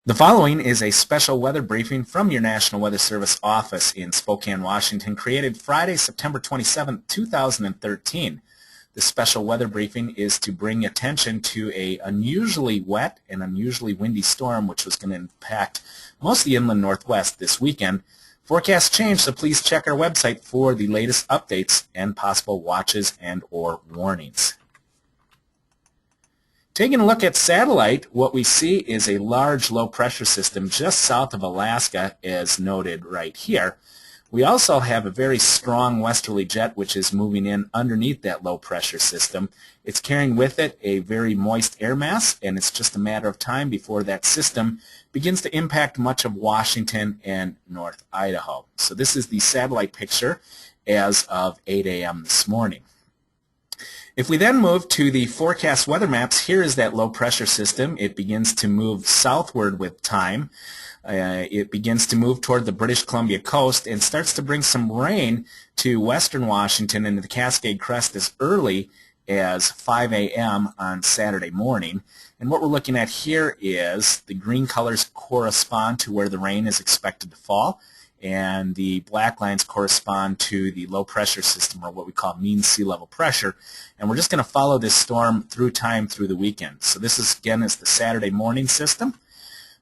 The following is a special weather briefing from your National Weather Service office in Spokane, Washington, created Friday, September 27, 2013. The special weather briefing is to bring attention to an unusually wet and unusually windy storm which was going to impact most of the inland northwest this weekend. Forecasts change, so please check our website for the latest updates and possible watches and or warnings. Taking a look at satellite, what we see is a large low pressure system just south of Alaska, as noted right here. We also have a very strong westerly jet which is moving in underneath that low pressure system. It's carrying with it a very moist air mass, and it's just a matter of time before that system begins to impact much of Washington and North Idaho. So this is the satellite picture as of 8 a.m. this morning. If we then move to the forecast weather maps, here is that low pressure system. It begins to move southward with time. It begins to move toward the British Columbia coast and starts to bring some rain to western Washington and the Cascade Crest as early as 5 a.m. on Saturday morning. And what we're looking at here is the green colors correspond to where the rain is expected to fall, and the black lines correspond to the low pressure system, or what we call mean sea level pressure. And we're just going to follow this storm through time through the weekend. So this is, again, is the Saturday morning system.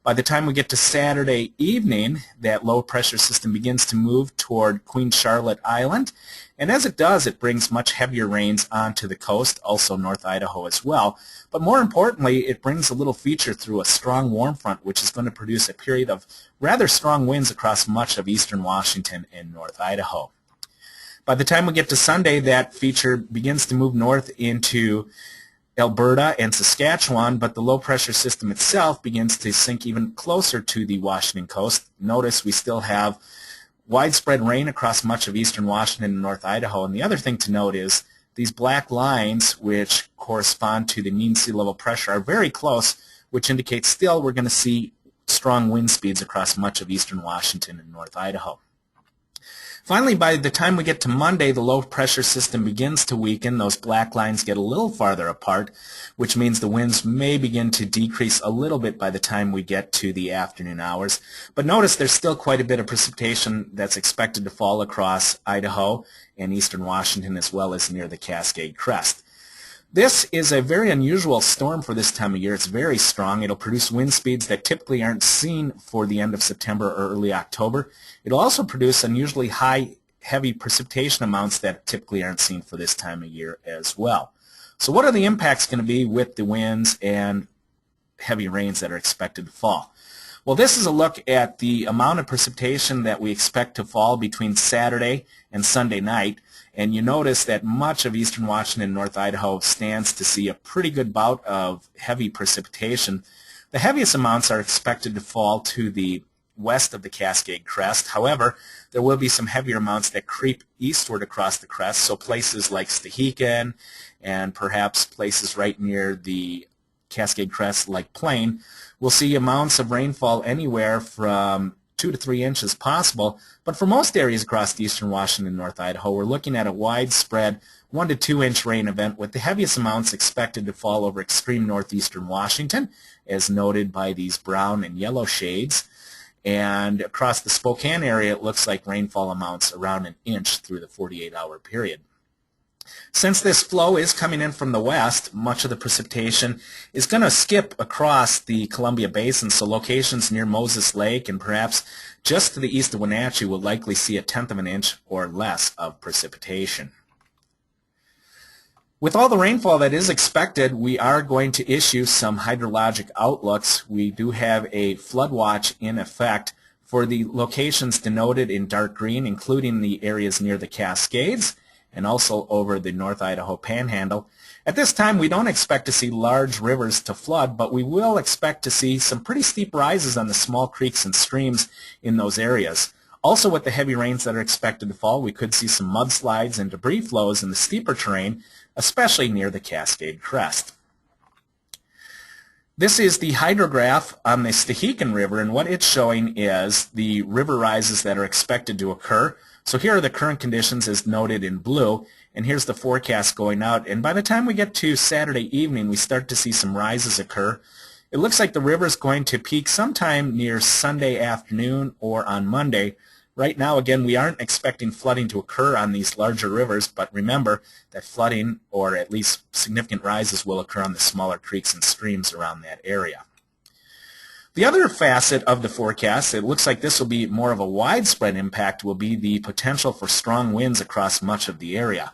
By the time we get to Saturday evening, that low pressure system begins to move toward Queen Charlotte Island, and as it does, it brings much heavier rains onto the coast, also North Idaho as well. But more importantly, it brings a little feature through a strong warm front, which is going to produce a period of rather strong winds across much of eastern Washington and North Idaho. By the time we get to Sunday, that feature begins to move north into Alberta and Saskatchewan, but the low pressure system itself begins to sink even closer to the Washington coast. Notice we still have widespread rain across much of eastern Washington and North Idaho. And the other thing to note is these black lines, which correspond to the mean sea level pressure, are very close, which indicates still we're going to see strong wind speeds across much of eastern Washington and North Idaho. Finally, by the time we get to Monday, the low pressure system begins to weaken. Those black lines get a little farther apart, which means the winds may begin to decrease a little bit by the time we get to the afternoon hours. But notice there's still quite a bit of precipitation that's expected to fall across Idaho and eastern Washington, as well as near the Cascade Crest. This is a very unusual storm for this time of year. It's very strong. It'll produce wind speeds that typically aren't seen for the end of September or early October. It'll also produce unusually high, heavy precipitation amounts that typically aren't seen for this time of year as well. So what are the impacts going to be with the winds and heavy rains that are expected to fall? Well, this is a look at the amount of precipitation that we expect to fall between Saturday and Sunday night. And you notice that much of eastern Washington and North Idaho stands to see a pretty good bout of heavy precipitation. The heaviest amounts are expected to fall to the west of the Cascade Crest. However, there will be some heavier amounts that creep eastward across the crest, so places like Spokane and perhaps places right near the Cascade Crest like Plain will see amounts of rainfall anywhere from 2 to 3 inches possible, but for most areas across eastern Washington and North Idaho, we're looking at a widespread 1 to 2 inch rain event, with the heaviest amounts expected to fall over extreme northeastern Washington, as noted by these brown and yellow shades. And across the Spokane area, it looks like rainfall amounts around an inch through the 48-hour period. Since this flow is coming in from the west, much of the precipitation is going to skip across the Columbia Basin, so locations near Moses Lake and perhaps just to the east of Wenatchee will likely see 1/10 of an inch or less of precipitation. With all the rainfall that is expected, we are going to issue some hydrologic outlooks. We do have a flood watch in effect for the locations denoted in dark green, including the areas near the Cascades and also over the North Idaho Panhandle. At this time, we don't expect to see large rivers to flood, but we will expect to see some pretty steep rises on the small creeks and streams in those areas. Also, with the heavy rains that are expected to fall, we could see some mudslides and debris flows in the steeper terrain, especially near the Cascade Crest. This is the hydrograph on the Stehekin River, and what it's showing is the river rises that are expected to occur. So here are the current conditions as noted in blue, and here's the forecast going out. And by the time we get to Saturday evening, we start to see some rises occur. It looks like the river is going to peak sometime near Sunday afternoon or on Monday. Right now, again, we aren't expecting flooding to occur on these larger rivers, but remember that flooding, or at least significant rises, will occur on the smaller creeks and streams around that area. The other facet of the forecast, it looks like this will be more of a widespread impact, will be the potential for strong winds across much of the area.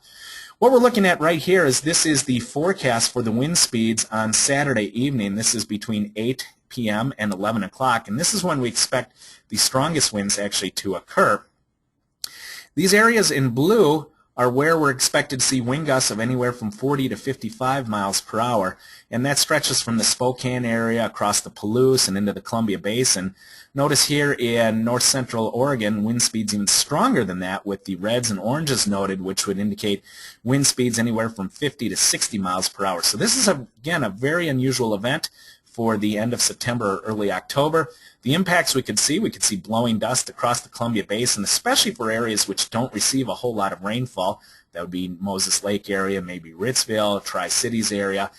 What we're looking at right here is this is the forecast for the wind speeds on Saturday evening. This is between 8 p.m. and 11 o'clock, and this is when we expect the strongest winds actually to occur. These areas in blue are where we're expected to see wind gusts of anywhere from 40 to 55 miles per hour, and that stretches from the Spokane area across the Palouse and into the Columbia Basin. Notice here in north central Oregon, wind speeds even stronger than that, with the reds and oranges noted, which would indicate wind speeds anywhere from 50 to 60 miles per hour. So this is, again, a very unusual event for the end of September or early October. The impacts we could see blowing dust across the Columbia Basin, especially for areas which don't receive a whole lot of rainfall. That would be Moses Lake area, maybe Ritzville, Tri-Cities area.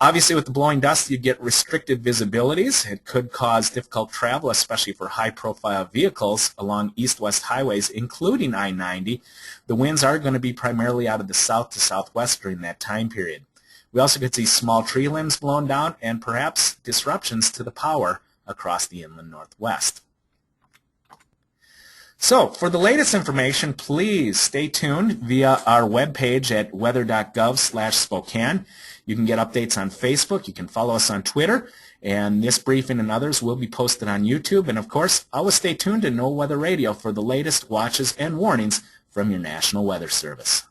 Obviously, with the blowing dust, you get restricted visibilities. It could cause difficult travel, especially for high-profile vehicles along east-west highways, including I-90. The winds are going to be primarily out of the south to southwest during that time period. We also could see small tree limbs blown down and perhaps disruptions to the power across the inland northwest. So, for the latest information, please stay tuned via our webpage at weather.gov/Spokane. You can get updates on Facebook. You can follow us on Twitter. And this briefing and others will be posted on YouTube. And, of course, always stay tuned to No Weather Radio for the latest watches and warnings from your National Weather Service.